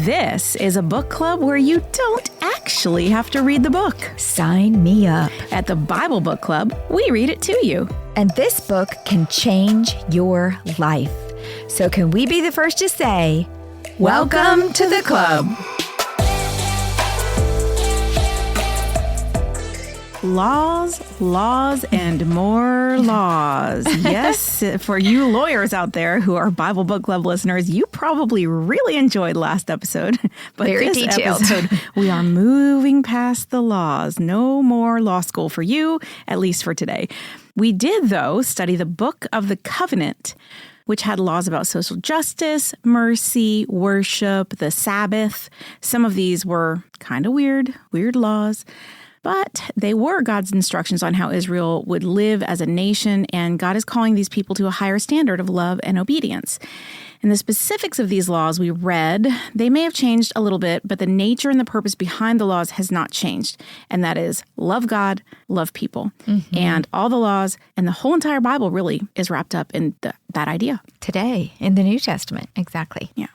This is a book club where you don't actually have to read the book. Sign me up. At the Bible Book Club, we read it to you. And this book can change your life. So can we be the first to say, Welcome to the club. Laws, and more laws. Yes, for you lawyers out there who are Bible Book Club listeners, you probably really enjoyed last episode. But Very this detailed. episode, we are moving past the laws. No more law school for you, at least for today. We did, though, study the Book of the Covenant, which had laws about social justice, mercy, worship, the Sabbath. Some of these were kind of weird laws. But they were God's instructions on how Israel would live as a nation, and God is calling these people to a higher standard of love and obedience. And the specifics of these laws we read, they may have changed a little bit, but the nature and the purpose behind the laws has not changed. And that is love God, love people. Mm-hmm. And all the laws and the whole entire Bible really is wrapped up in that idea. Today, in the New Testament, exactly. Yeah.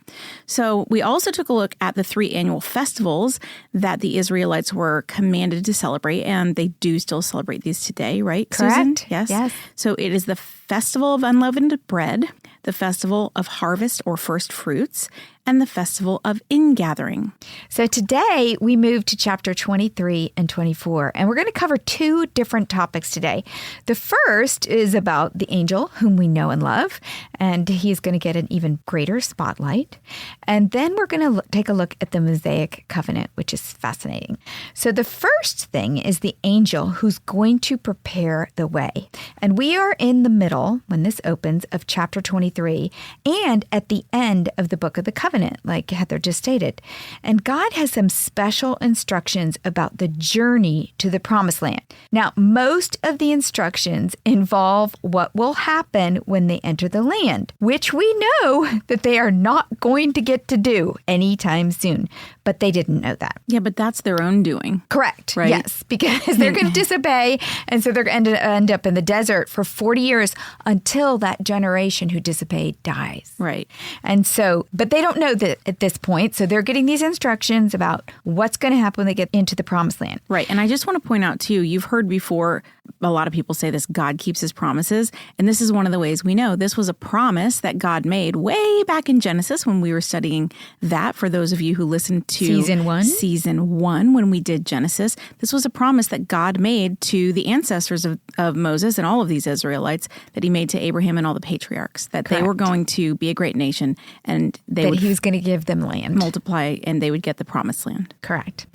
So we also took a look at the 3 annual festivals that the Israelites were commanded to celebrate, and they do still celebrate these today, right, Correct. Susan? Yes. So it is the Festival of Unleavened Bread, the Festival of Harvest or First Fruits, and the Festival of Ingathering. So today we move to chapter 23 and 24, and we're going to cover 2 different topics today. The first is about the angel whom we know and love, and he's going to get an even greater spotlight. And then we're going to take a look at the Mosaic Covenant, which is fascinating. So the first thing is the angel who's going to prepare the way. And we are in the middle, when this opens, of chapter 23, and at the end of the Book of the Covenant, like Heather just stated. And God has some special instructions about the journey to the promised land. Now, most of the instructions involve what will happen when they enter the land, which we know that they are not going to get to do anytime soon. But they didn't know that. Yeah, but that's their own doing. Correct. Right? Yes, because they're going to disobey. And so they're going to end up in the desert for 40 years until that generation who disobeyed dies. Right. And so, but they don't know that at this point. So they're getting these instructions about what's going to happen when they get into the promised land. Right. And I just want to point out, too, you've heard before a lot of people say this, God keeps his promises. And this is one of the ways we know. This was a promise that God made way back in Genesis when we were studying that. For those of you who listened to Season 1, when we did Genesis, this was a promise that God made to the ancestors of Moses and all of these Israelites, that he made to Abraham and all the patriarchs, that Correct. They were going to be a great nation and he was going to give them land. Multiply, and they would get the promised land. Correct.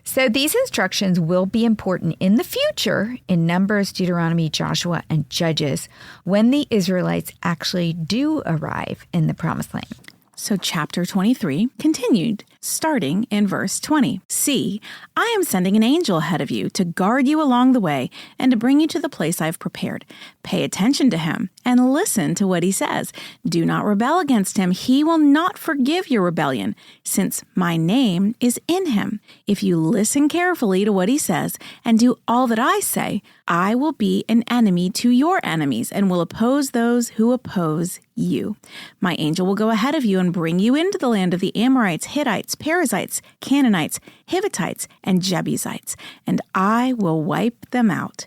So these instructions will be important in the future in Numbers, Deuteronomy, Joshua, and Judges when the Israelites actually do arrive in the promised land. So chapter 23 continued, starting in verse 20. See, I am sending an angel ahead of you to guard you along the way and to bring you to the place I have prepared. Pay attention to him and listen to what he says. Do not rebel against him. He will not forgive your rebellion, since my name is in him. If you listen carefully to what he says and do all that I say, I will be an enemy to your enemies and will oppose those who oppose you. My angel will go ahead of you and bring you into the land of the Amorites, Hittites, Perizzites, Canaanites, Hivitites, and Jebusites, and I will wipe them out.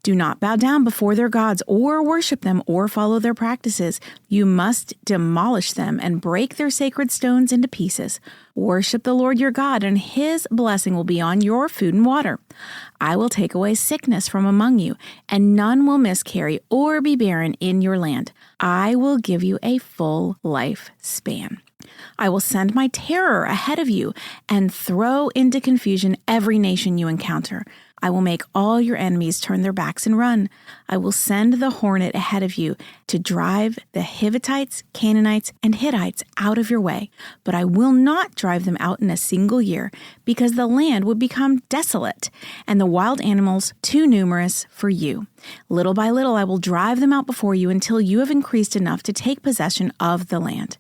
Do not bow down before their gods or worship them or follow their practices. You must demolish them and break their sacred stones into pieces. Worship the Lord your God, and his blessing will be on your food and water. I will take away sickness from among you, and none will miscarry or be barren in your land. I will give you a full life span. I will send my terror ahead of you and throw into confusion every nation you encounter. I will make all your enemies turn their backs and run. I will send the hornet ahead of you to drive the Hivitites, Canaanites, and Hittites out of your way. But I will not drive them out in a single year, because the land would become desolate and the wild animals too numerous for you. Little by little, I will drive them out before you until you have increased enough to take possession of the land.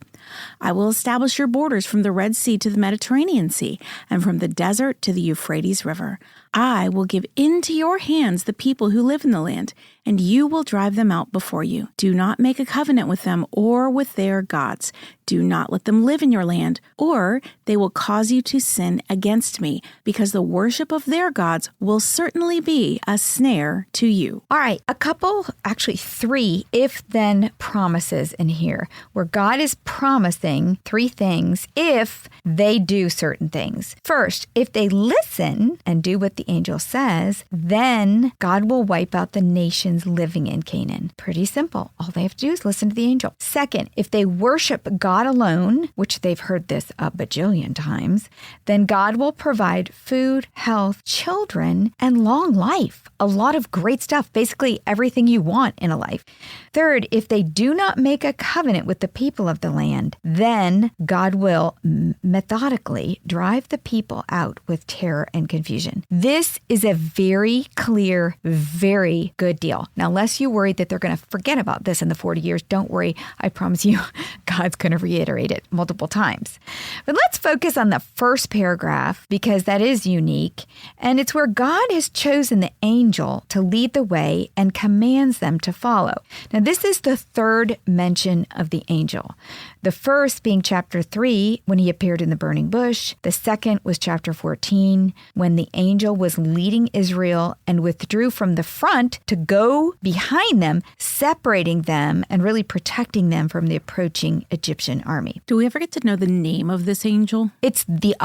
I will establish your borders from the Red Sea to the Mediterranean Sea, and from the desert to the Euphrates River. I will give into your hands the people who live in the land, and you will drive them out before you. Do not make a covenant with them or with their gods. Do not let them live in your land, or they will cause you to sin against me, because the worship of their gods will certainly be a snare to you. All right, a couple, actually 3 if-then promises in here, where God is promising 3 things if they do certain things. First, if they listen and do what the angel says, then God will wipe out the nations living in Canaan. Pretty simple. All they have to do is listen to the angel. Second, if they worship God alone, which they've heard this a bajillion times, then God will provide food, health, children, and long life. A lot of great stuff, basically everything you want in a life. Third, if they do not make a covenant with the people of the land, then God will methodically drive the people out with terror and confusion. This is a very clear, very good deal. Now, unless you worry that they're going to forget about this in the 40 years, don't worry. I promise you, God's going to reiterate it multiple times. But let's focus on the first paragraph because that is unique. And it's where God has chosen the angel to lead the way and commands them to follow. Now, this is the third mention of the angel. The first being chapter 3, when he appeared in the burning bush. The second was chapter 14, when the angel was leading Israel and withdrew from the front to go behind them, separating them and really protecting them from the approaching Egyptian army. Do we ever get to know the name of this angel? It's the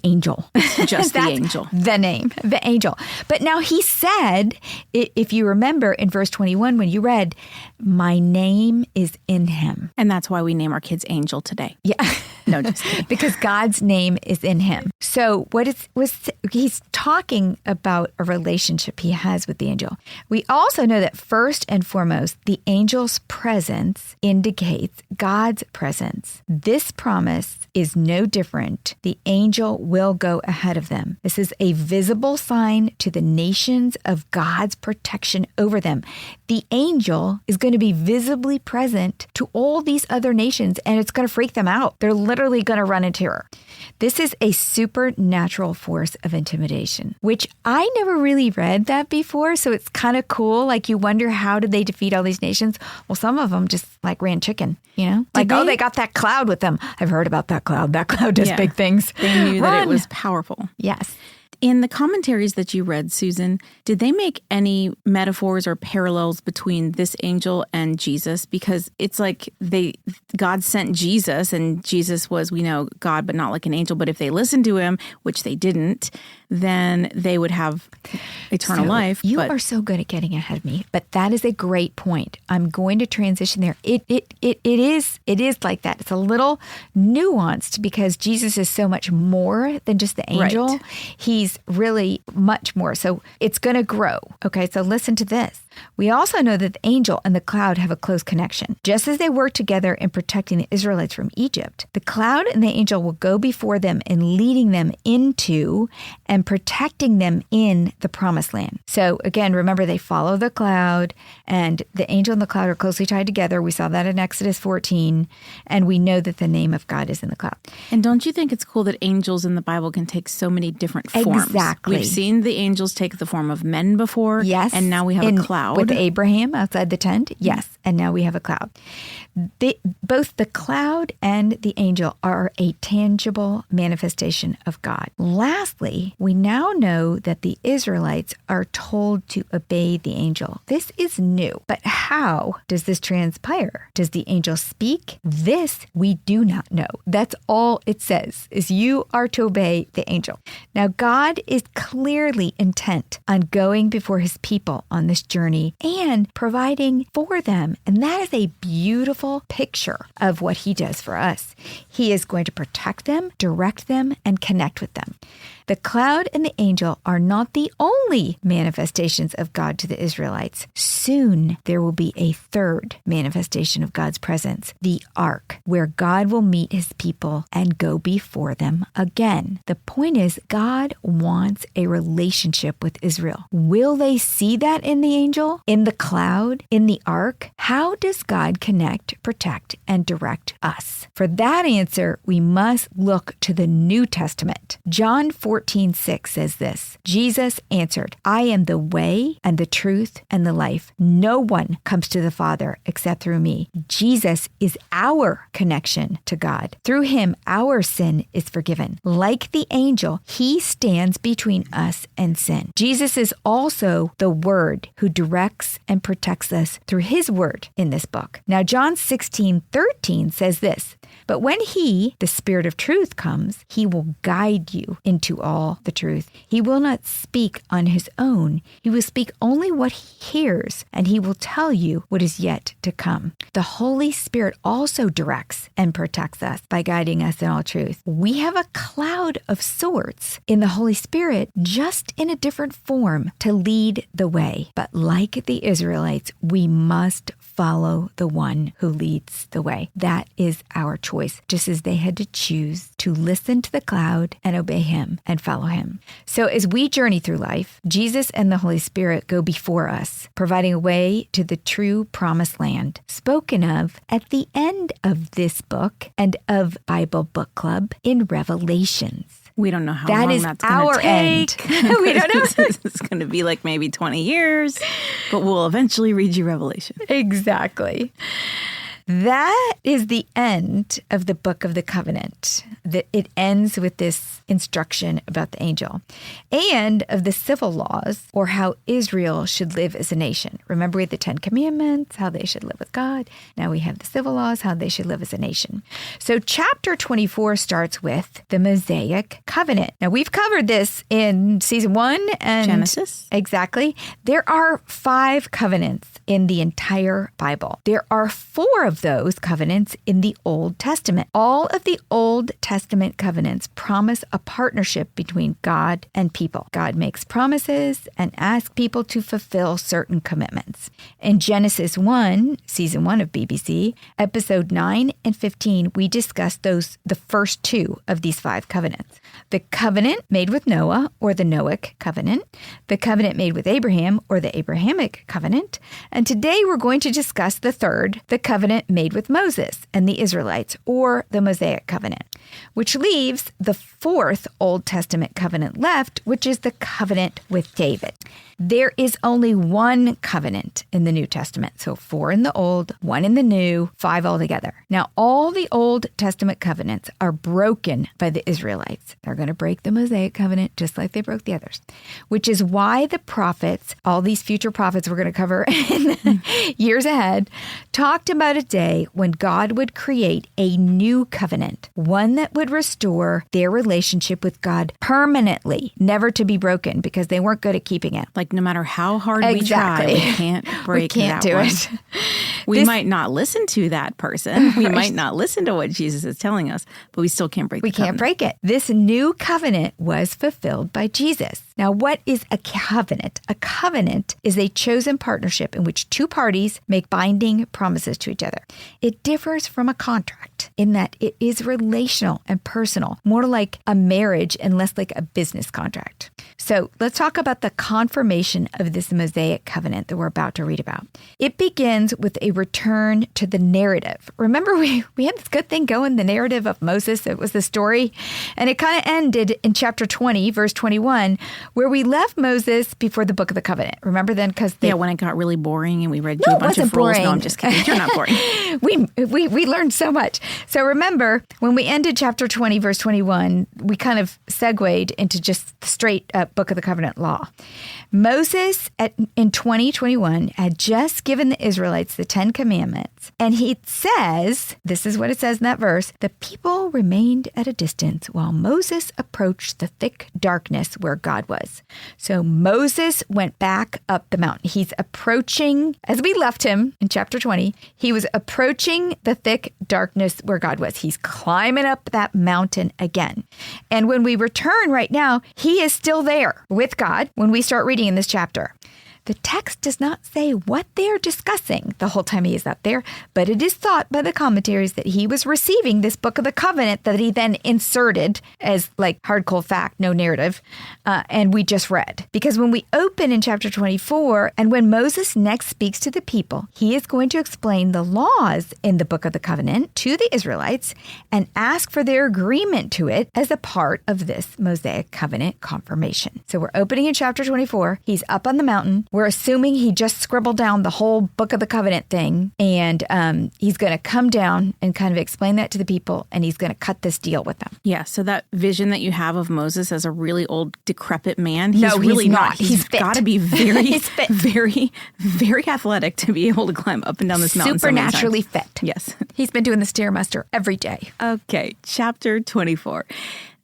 angel. It's just the angel. The name, the angel. But now he said, if you remember in verse 21, when you read, my name is in him. And that's why we name our kids Angel today. Yeah. No, just kidding. Because God's name is in him. So he's talking about a relationship he has with the angel. We also know that first and foremost, the angel's presence indicates God's presence. This promise is no different. The angel will go ahead of them. This is a visible sign to the nations of God's protection over them. The angel is going to be visibly present to all these other nations, and it's going to freak them out. They're literally going to run in terror. This is a supernatural force of intimidation, which I never really read that before. So it's kind of cool. Like you wonder, how did they defeat all these nations? Well, some of them just like ran chicken, you know, like, they got that cloud with them. I've heard about that cloud. That cloud does big things. They knew that it was powerful. Yes. In the commentaries that you read, Susan, did they make any metaphors or parallels between this angel and Jesus? Because it's like God sent Jesus, and Jesus was, we know, God, but not like an angel. But if they listened to him, which they didn't, then they would have eternal life. You are so good at getting ahead of me, but that is a great point. I'm going to transition there. It is like that. It's a little nuanced because Jesus is so much more than just the angel. Right. He's really much more. So it's going to grow. Okay, so listen to this. We also know that the angel and the cloud have a close connection. Just as they work together in protecting the Israelites from Egypt, the cloud and the angel will go before them in leading them into and protecting them in the promised land. So again, remember, they follow the cloud, and the angel and the cloud are closely tied together. We saw that in Exodus 14, and we know that the name of God is in the cloud. And don't you think it's cool that angels in the Bible can take so many different forms? Exactly. We've seen the angels take the form of men before. Yes. And now we have a cloud. With Abraham outside the tent. Yes. And now we have a cloud. Both the cloud and the angel are a tangible manifestation of God. Lastly, we now know that the Israelites are told to obey the angel. This is new. But how does this transpire? Does the angel speak? This we do not know. That's all it says, is you are to obey the angel. Now, God is clearly intent on going before his people on this journey and providing for them. And that is a beautiful picture of what he does for us. He is going to protect them, direct them, and connect with them. The cloud and the angel are not the only manifestations of God to the Israelites. Soon there will be a third manifestation of God's presence, the ark, where God will meet his people and go before them again. The point is, God wants a relationship with Israel. Will they see that in the angel, in the cloud, in the ark? How does God connect, protect, and direct us? For that answer, we must look to the New Testament. John 14 14:6 says this, Jesus answered, I am the way and the truth and the life. No one comes to the Father except through me. Jesus is our connection to God. Through him, our sin is forgiven. Like the angel, he stands between us and sin. Jesus is also the Word who directs and protects us through his word in this book. Now, John 16:13 says this, but when he, the Spirit of truth, comes, he will guide you into all the truth. He will not speak on his own. He will speak only what he hears, and he will tell you what is yet to come. The Holy Spirit also directs and protects us by guiding us in all truth. We have a cloud of sorts in the Holy Spirit, just in a different form, to lead the way. But like the Israelites, we must follow the one who leads the way. That is our choice, just as they had to choose to listen to the cloud and obey him and follow him. So as we journey through life, Jesus and the Holy Spirit go before us, providing a way to the true promised land, spoken of at the end of this book and of Bible Book Club in Revelations. We don't know how long that's going to take. We don't know. It's going to be like maybe 20 years, but we'll eventually read you Revelation. Exactly. That is the end of the Book of the Covenant. It ends with this instruction about the angel and of the civil laws, or how Israel should live as a nation. Remember, we had the 10 Commandments, how they should live with God. Now we have the civil laws, how they should live as a nation. So chapter 24 starts with the Mosaic Covenant. Now we've covered this in season 1 and Genesis. Exactly. There are 5 covenants in the entire Bible. There are 4 of those covenants in the Old Testament. All of the Old Testament covenants promise a partnership between God and people. God makes promises and asks people to fulfill certain commitments. In Genesis 1, season 1 of BBC, episode 9 and 15, we discussed the first 2 of these 5 covenants. The covenant made with Noah, or the Noahic covenant, the covenant made with Abraham, or the Abrahamic covenant, and today we're going to discuss the third, the covenant made with Moses and the Israelites, or the Mosaic covenant, which leaves the 4th Old Testament covenant left, which is the covenant with David. There is only 1 covenant in the New Testament. So 4 in the Old, 1 in the New, 5 altogether. Now, all the Old Testament covenants are broken by the Israelites. They're going to break the Mosaic covenant just like they broke the others, which is why the prophets, all these future prophets we're going to cover in the years ahead, talked about a day when God would create a new covenant, one that would restore their relationship with God permanently, never to be broken, because they weren't good at keeping it. Like no matter how hard we try, we can't break that do one. It. We might not listen to that person. We might not listen to what Jesus is telling us, but we still can't break the covenant. We can't break it. This new covenant was fulfilled by Jesus. Now, what is a covenant? A covenant is a chosen partnership in which 2 parties make binding promises to each other. It differs from a contract in that it is relational and personal, more like a marriage and less like a business contract. So let's talk about the confirmation of this Mosaic covenant that we're about to read about. It begins with a return to the narrative. Remember, we had this good thing going, the narrative of Moses. It was the story. And it kind of ended in chapter 20, verse 21, where we left Moses before the Book of the Covenant. Remember then? Because when it got really boring and we read a bunch of rules. No, I'm just kidding. You're not boring. We learned so much. So remember, when we ended chapter 20, verse 21, we kind of segued into just straight Book of the Covenant law. Moses in 2021 had just given the Israelites the 10 Commandments. And he says, this is what it says in that verse, the people remained at a distance while Moses approached the thick darkness where God was. So Moses went back up the mountain. He's approaching, as we left him in chapter 20, he was approaching the thick darkness where God was. He's climbing up that mountain again. And when we return right now, he is still there with God when we start reading in this chapter. The text does not say what they are discussing the whole time he is up there, but it is thought by the commentaries that he was receiving this book of the covenant that he then inserted as like hard cold fact, no narrative, and we just read. Because when we open in chapter 24, and when Moses next speaks to the people, he is going to explain the laws in the book of the covenant to the Israelites and ask for their agreement to it as a part of this Mosaic Covenant confirmation. So we're opening in chapter 24. He's up on the mountain. We're assuming he just scribbled down the whole book of the covenant thing, and he's going to come down and kind of explain that to the people, and he's going to cut this deal with them. Yeah, so that vision that you have of Moses as a really old, decrepit man, he's really not. He's got to be very, very, very athletic to be able to climb up and down this mountain. Supernaturally fit. Yes. He's been doing the Stairmaster every day. Okay, chapter 24.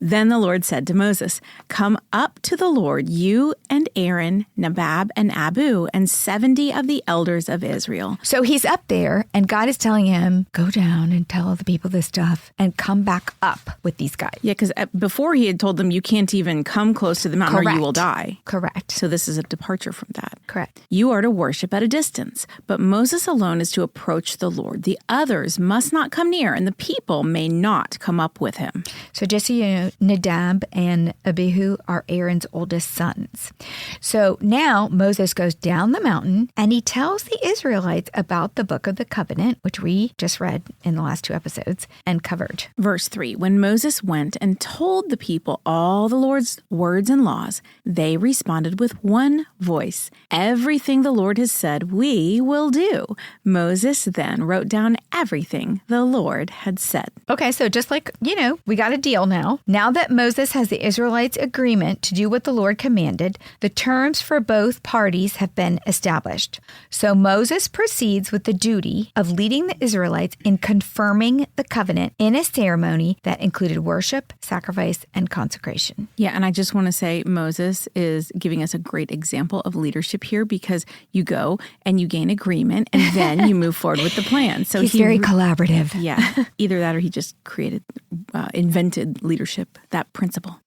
Then the Lord said to Moses, "Come up to the Lord, you and Aaron, Nadab and Abihu, and 70 of the elders of Israel." So he's up there, and God is telling him, go down and tell the people this stuff and come back up with these guys. Yeah, because before he had told them, you can't even come close to the mountain or you will die. Correct. So this is a departure from that. Correct. You are to worship at a distance, but Moses alone is to approach the Lord. The others must not come near, and the people may not come up with him. So just so you know, Nadab and Abihu are Aaron's oldest sons. So now Moses goes down the mountain and he tells the Israelites about the book of the covenant, which we just read in the last 2 episodes and covered. Verse 3, when Moses went and told the people all the Lord's words and laws, they responded with one voice, "Everything the Lord has said, we will do." Moses then wrote down everything the Lord had said. Okay, so just like, we got a deal now. Now that Moses has the Israelites' agreement to do what the Lord commanded, the terms for both parties have been established. So Moses proceeds with the duty of leading the Israelites in confirming the covenant in a ceremony that included worship, sacrifice, and consecration. Yeah, and I just want to say Moses is giving us a great example of leadership here, because you go and you gain agreement and then you move forward with the plan. So he's very collaborative. Yeah, either that or he just invented leadership, that principle.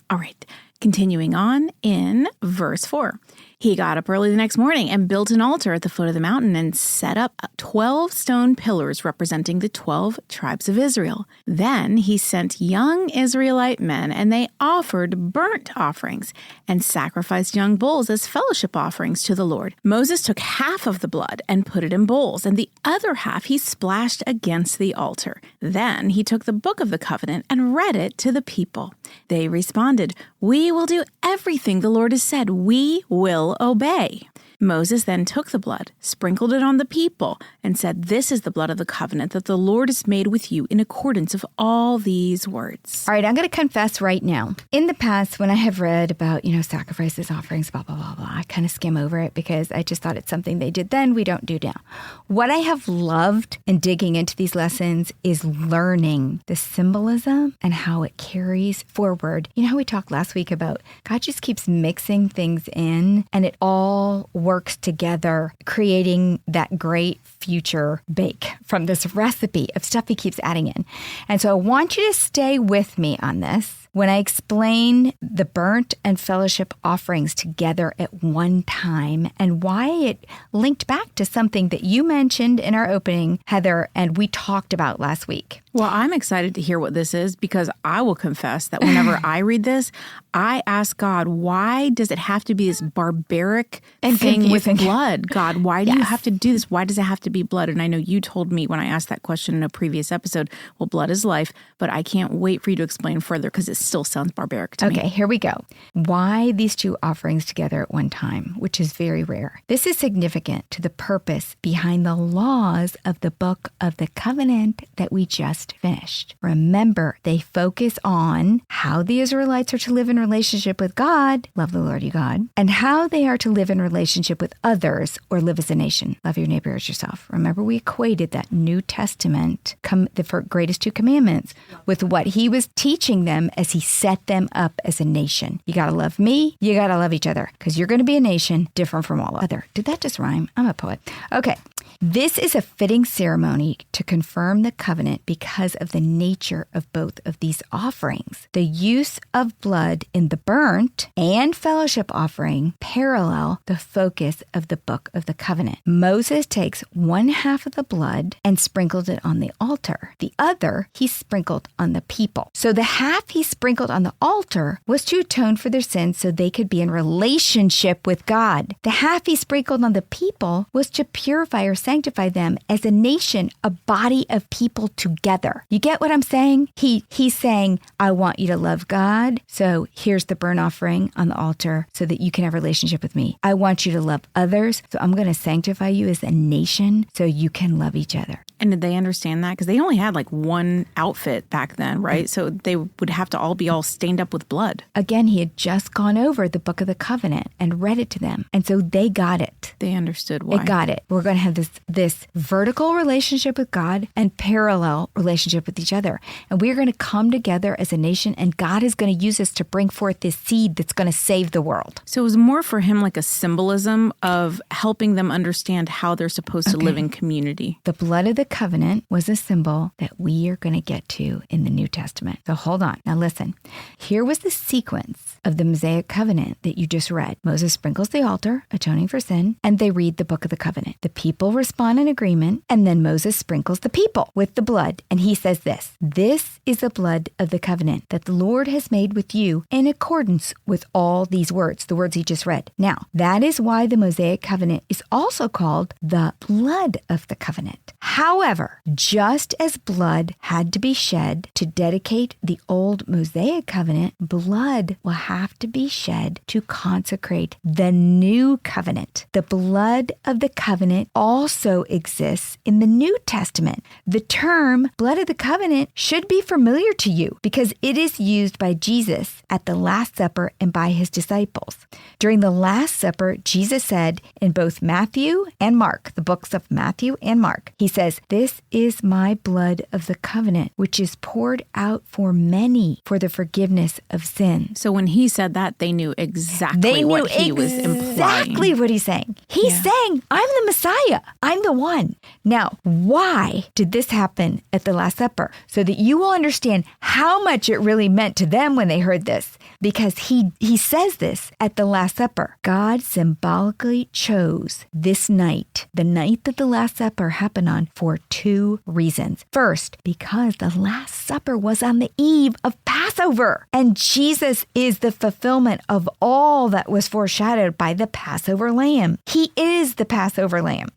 All right, continuing on in verse 4. He got up early the next morning and built an altar at the foot of the mountain and set up 12 stone pillars representing the 12 tribes of Israel. Then he sent young Israelite men, and they offered burnt offerings and sacrificed young bulls as fellowship offerings to the Lord. Moses took half of the blood and put it in bowls, and the other half he splashed against the altar. Then he took the book of the covenant and read it to the people. They responded, "We will do everything the Lord has said. We will obey." Moses then took the blood, sprinkled it on the people, and said, "This is the blood of the covenant that the Lord has made with you in accordance of all these words." All right, I'm going to confess right now. In the past, when I have read about, sacrifices, offerings, blah, blah, blah, blah, I kind of skim over it because I just thought it's something they did then, we don't do now. What I have loved in digging into these lessons is learning the symbolism and how it carries forward. You know how we talked last week about God just keeps mixing things in, and it all works together, creating that great future bake from this recipe of stuff he keeps adding in. And so I want you to stay with me on this when I explain the burnt and fellowship offerings together at one time and why it linked back to something that you mentioned in our opening, Heather, and we talked about last week. Well, I'm excited to hear what this is, because I will confess that whenever I read this, I ask God, why does it have to be this barbaric and thing confusing. with blood? God, why do Yes. you have to do this? Why does it have to be blood? And I know you told me when I asked that question in a previous episode, well, blood is life, but I can't wait for you to explain further because it still sounds barbaric to me. Okay, here we go. Why these two offerings together at one time, which is very rare. This is significant to the purpose behind the laws of the book of the covenant that we just finished. Remember, they focus on how the Israelites are to live in relationship with God, love the Lord your God, and how they are to live in relationship with others or live as a nation, love your neighbor as yourself. Remember, we equated that New Testament, the greatest 2 commandments, with what he was teaching them as he set them up as a nation. You got to love me, you got to love each other, because you're going to be a nation different from all other. Did that just rhyme? I'm a poet. Okay, This is a fitting ceremony to confirm the covenant because of the nature of both of these offerings. The use of blood in the burnt and fellowship offering parallel the focus of the book of the covenant. Moses takes 1/2 of the blood and sprinkled it on the altar. The other he sprinkled on the people. So the half he sprinkled on the altar was to atone for their sins so they could be in relationship with God. The half he sprinkled on the people was to purify or sanctify them as a nation, a body of people together. You get what I'm saying? He's saying, I want you to love God, so here's the burnt offering on the altar so that you can have a relationship with me. I want you to love others, so I'm going to sanctify you as a nation so you can love each other. And did they understand that? Because they only had like one outfit back then, right? So they would have to all be all stained up with blood. Again, he had just gone over the book of the covenant and read it to them. And so they got it. They understood why. They got it. We're going to have this vertical relationship with God and parallel relationship with each other. And we're going to come together as a nation, and God is going to use us to bring forth this seed that's going to save the world. So it was more for him like a symbolism of helping them understand how they're supposed to live in community. The blood of the covenant was a symbol that we are going to get to in the New Testament. So hold on. Now listen. Here was the sequence of the Mosaic Covenant that you just read. Moses sprinkles the altar, atoning for sin, and they read the book of the covenant. The people respond in agreement, and then Moses sprinkles the people with the blood. And he says this is the blood of the covenant that the Lord has made with you in accordance with all these words, the words he just read. Now, that is why the Mosaic Covenant is also called the blood of the covenant. However, just as blood had to be shed to dedicate the old Mosaic Covenant, blood will have to be shed to consecrate the new covenant. The blood of the covenant also exists in the New Testament. The term blood of the covenant should be familiar to you because it is used by Jesus at the Last Supper and by his disciples. During the Last Supper, Jesus said in both Matthew and Mark, the books of Matthew and Mark, he says, "This is my blood of the covenant, which is poured out for many for the forgiveness of sin." So when he said that, they knew exactly what he was implying. Exactly what he's saying. He's saying, I'm the Messiah. I'm the one. Now, why did this happen at the Last Supper? So that you will understand how much it really meant to them when they heard this. Because he says this at the Last Supper. God symbolically chose this night, the night that the Last Supper happened on, for 2 reasons. First, because the Last Supper was on the eve of Passover. And Jesus is the fulfillment of all that was foreshadowed by the Passover lamb. He is the Passover lamb.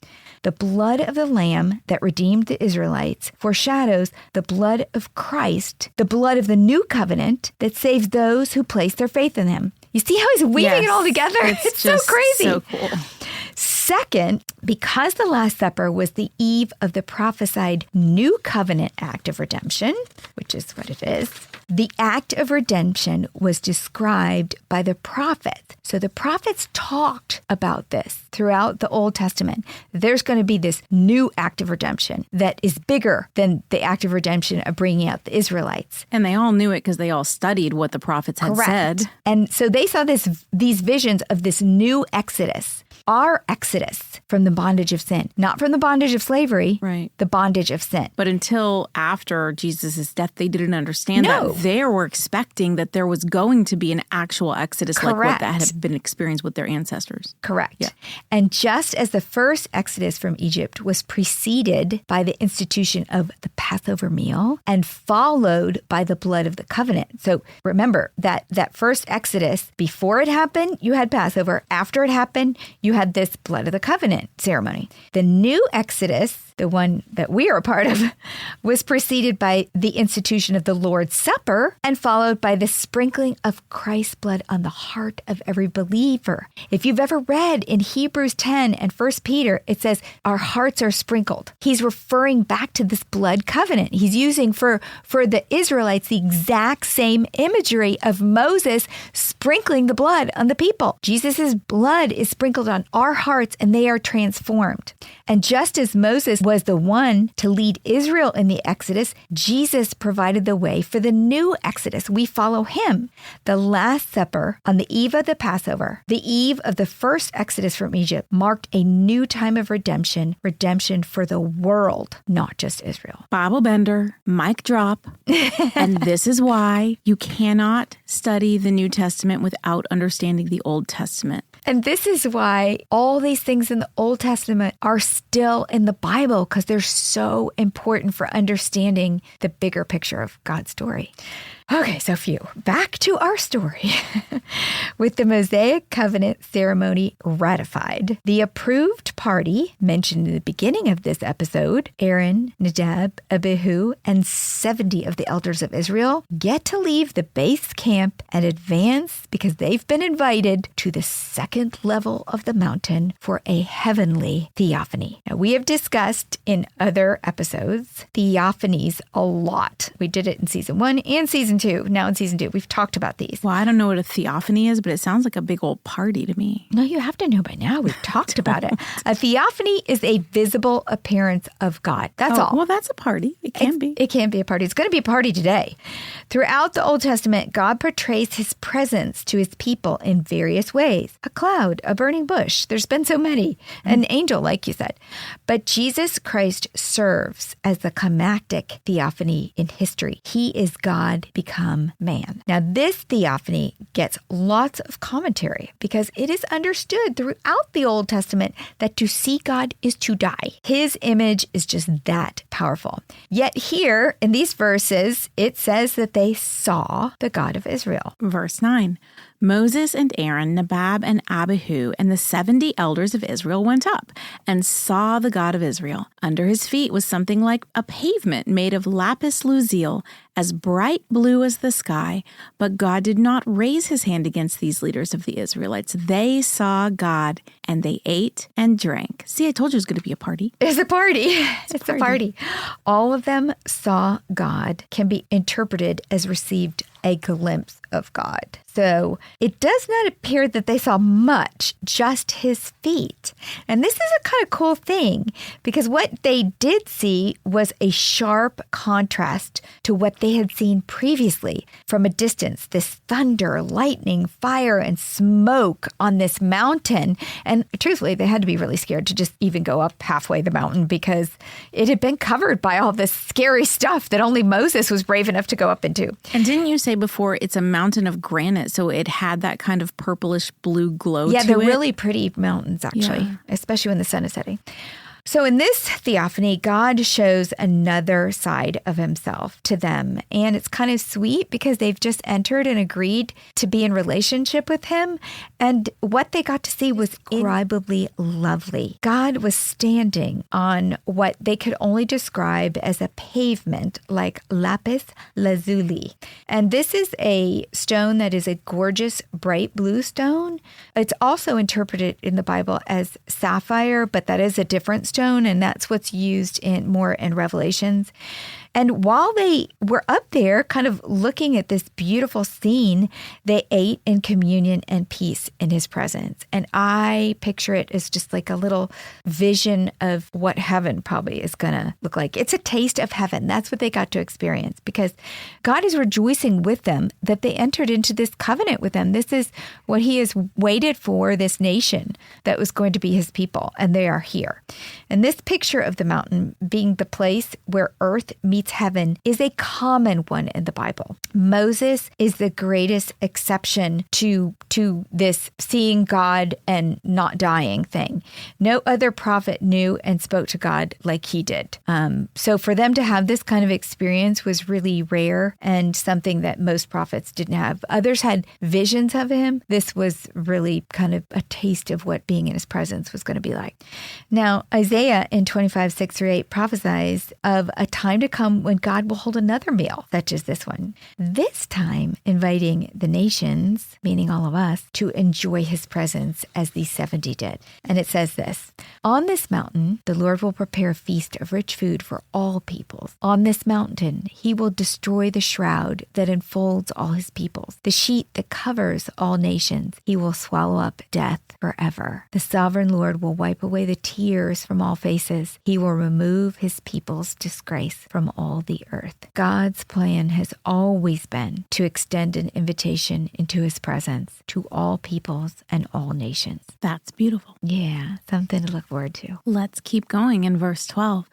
The blood of the Lamb that redeemed the Israelites foreshadows the blood of Christ, the blood of the new covenant that saves those who place their faith in him. You see how he's weaving it all together? It's so crazy. So cool. Second, because the Last Supper was the eve of the prophesied new covenant act of redemption, which is what it is, the act of redemption was described by the prophets. So the prophets talked about this throughout the Old Testament. There's going to be this new act of redemption that is bigger than the act of redemption of bringing out the Israelites. And they all knew it because they all studied what the prophets had said. And so they saw these visions of this new Exodus. Our exodus from the bondage of sin, not from the bondage of slavery, right? The bondage of sin. But until after Jesus' death, they didn't understand that. They were expecting that there was going to be an actual exodus like what that had been experienced with their ancestors. Correct. Yeah. And just as the first exodus from Egypt was preceded by the institution of the Passover meal and followed by the blood of the covenant. So remember that first exodus, before it happened, you had Passover. After it happened, you had this blood of the covenant ceremony. The new Exodus, the one that we are a part of, was preceded by the institution of the Lord's Supper and followed by the sprinkling of Christ's blood on the heart of every believer. If you've ever read in Hebrews 10 and 1 Peter, it says our hearts are sprinkled. He's referring back to this blood covenant. He's using for the Israelites the exact same imagery of Moses sprinkling the blood on the people. Jesus' blood is sprinkled on our hearts and they are transformed. And just as Moses was the one to lead Israel in the Exodus, Jesus provided the way for the new Exodus. We follow him. The Last Supper on the eve of the Passover, the eve of the first Exodus from Egypt, marked a new time of redemption for the world, not just Israel. Bible bender, mic drop. And this is why you cannot study the New Testament without understanding the Old Testament. And this is why all these things in the Old Testament are still in the Bible, because they're so important for understanding the bigger picture of God's story. Okay, so back to our story. With the Mosaic Covenant ceremony ratified, the approved party mentioned in the beginning of this episode, Aaron, Nadab, Abihu, and 70 of the elders of Israel, get to leave the base camp and advance because they've been invited to the second level of the mountain for a heavenly theophany. Now, we have discussed in other episodes theophanies a lot. We did it in season 1 and season 2. Now in season 2, we've talked about these. Well, I don't know what a theophany is, but it sounds like a big old party to me. No, you have to know by now. We've talked about it. A theophany is a visible appearance of God. That's all. Well, that's a party. It can be. It can be a party. It's going to be a party today. Throughout the Old Testament, God portrays his presence to his people in various ways. A cloud, a burning bush. There's been so many. An angel, like you said. But Jesus Christ serves as the climactic theophany in history. He is God become man. Now, this theophany gets lots of commentary because it is understood throughout the Old Testament that to see God is to die. His image is just that powerful. Yet here in these verses, it says that they saw the God of Israel. Verse 9. Moses and Aaron, Nadab and Abihu, and the 70 elders of Israel went up and saw the God of Israel. Under his feet was something like a pavement made of lapis lazuli, as bright blue as the sky. But God did not raise his hand against these leaders of the Israelites. They saw God, and they ate and drank. See, I told you it was going to be a party. It's a party. It's a party. All of them saw God can be interpreted as received a glimpse of God. So it does not appear that they saw much, just his feet. And this is a kind of cool thing because what they did see was a sharp contrast to what they had seen previously from a distance. This thunder, lightning, fire, and smoke on this mountain. And truthfully, they had to be really scared to just even go up halfway the mountain because it had been covered by all this scary stuff that only Moses was brave enough to go up into. And didn't you say before it's a mountain of granite, so it had that kind of purplish blue glow to it? Yeah, they're really pretty mountains, actually, especially when the sun is setting. So in this theophany, God shows another side of himself to them. And it's kind of sweet because they've just entered and agreed to be in relationship with him. And what they got to see was indescribably lovely. God was standing on what they could only describe as a pavement like lapis lazuli. And this is a stone that is a gorgeous bright blue stone. It's also interpreted in the Bible as sapphire, but that is a different stone, and that's what's used more in Revelations. And while they were up there kind of looking at this beautiful scene, they ate in communion and peace in his presence. And I picture it as just like a little vision of what heaven probably is going to look like. It's a taste of heaven. That's what they got to experience because God is rejoicing with them that they entered into this covenant with them. This is what he has waited for, this nation that was going to be his people, and they are here. And this picture of the mountain being the place where earth meets heaven is a common one in the Bible. Moses is the greatest exception to this seeing God and not dying thing. No other prophet knew and spoke to God like he did. So for them to have this kind of experience was really rare and something that most prophets didn't have. Others had visions of him. This was really kind of a taste of what being in his presence was going to be like. Now, Isaiah in 25:6-8 prophesies of a time to come come when God will hold another meal, such as this one. This time, inviting the nations, meaning all of us, to enjoy his presence as these 70 did. And it says this, "On this mountain, the Lord will prepare a feast of rich food for all peoples. On this mountain, he will destroy the shroud that enfolds all his peoples, the sheet that covers all nations. He will swallow up death forever. The sovereign Lord will wipe away the tears from all faces. He will remove his people's disgrace from all the earth." God's plan has always been to extend an invitation into his presence to all peoples and all nations. That's beautiful. Yeah, something to look forward to. Let's keep going in verse 12.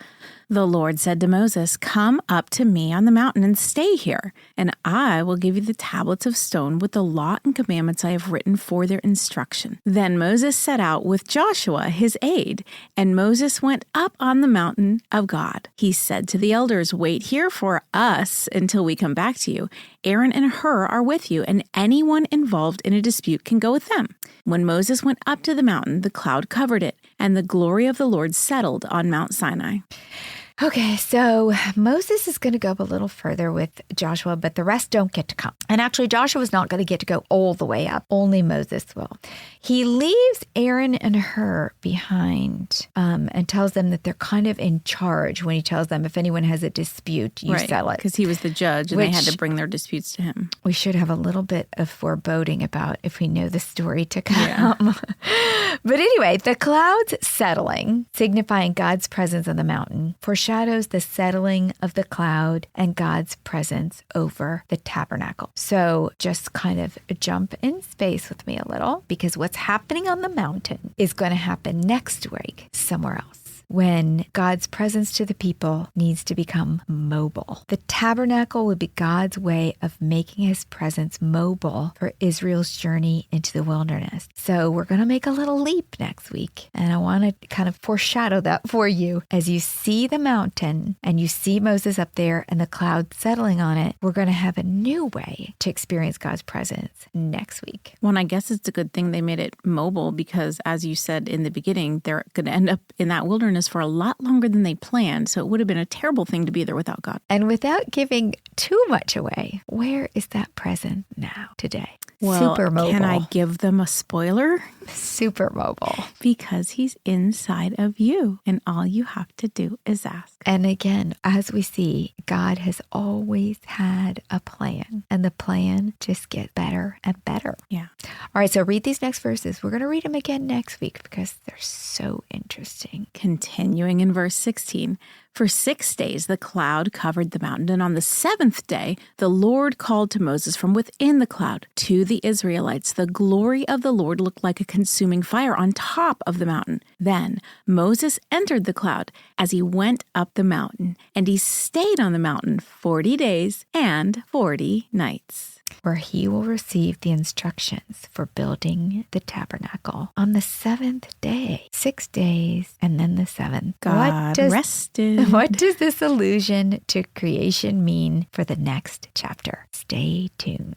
"The Lord said to Moses, 'Come up to me on the mountain and stay here, and I will give you the tablets of stone with the law and commandments I have written for their instruction.' Then Moses set out with Joshua, his aide, and Moses went up on the mountain of God. He said to the elders, 'Wait here for us until we come back to you. Aaron and Hur are with you, and anyone involved in a dispute can go with them.' When Moses went up to the mountain, the cloud covered it, and the glory of the Lord settled on Mount Sinai." Okay, so Moses is going to go a little further with Joshua, but the rest don't get to come. And actually, Joshua's not going to get to go all the way up. Only Moses will. He leaves Aaron and Hur behind and tells them that they're kind of in charge when he tells them if anyone has a dispute, you settle it. Because he was the judge and they had to bring their disputes to him. We should have a little bit of foreboding about if we know the story to come. Yeah. But anyway, the clouds settling, signifying God's presence on the mountain, foreshadows the settling of the cloud and God's presence over the tabernacle. So just kind of jump in space with me a little, because what's happening on the mountain is going to happen next week somewhere else, when God's presence to the people needs to become mobile. The tabernacle would be God's way of making his presence mobile for Israel's journey into the wilderness. So we're going to make a little leap next week. And I want to kind of foreshadow that for you. As you see the mountain and you see Moses up there and the cloud settling on it, we're going to have a new way to experience God's presence next week. Well, and I guess it's a good thing they made it mobile because, as you said in the beginning, they're going to end up in that wilderness for a lot longer than they planned. So it would have been a terrible thing to be there without God. And without giving too much away, where is that present now, today? Well, super mobile. Can I give them a spoiler? Super mobile. Because he's inside of you and all you have to do is ask. And again, as we see, God has always had a plan, and the plan just gets better and better. Yeah. All right, so read these next verses. We're going to read them again next week because they're so interesting. Continuing in verse 16. For 6 days the cloud covered the mountain, and on the seventh day the Lord called to Moses from within the cloud. To the Israelites, the glory of the Lord looked like a consuming fire on top of the mountain. Then Moses entered the cloud as he went up the mountain, and he stayed on the mountain 40 days and 40 nights. Where he will receive the instructions for building the tabernacle on the seventh day. 6 days and then the seventh. God rested. What does this allusion to creation mean for the next chapter? Stay tuned.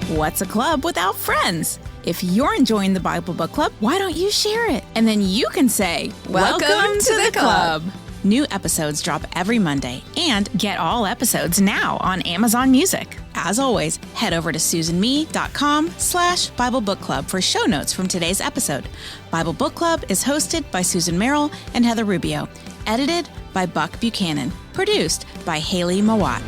What's a club without friends? If you're enjoying the Bible Book Club, why don't you share it? And then you can say, Welcome to the club. New episodes drop every Monday, and get all episodes now on Amazon Music. As always, head over to susanme.com/Bible Book Club for show notes from today's episode. Bible Book Club is hosted by Susan Merrill and Heather Rubio. Edited by Buck Buchanan. Produced by Haley Mawat.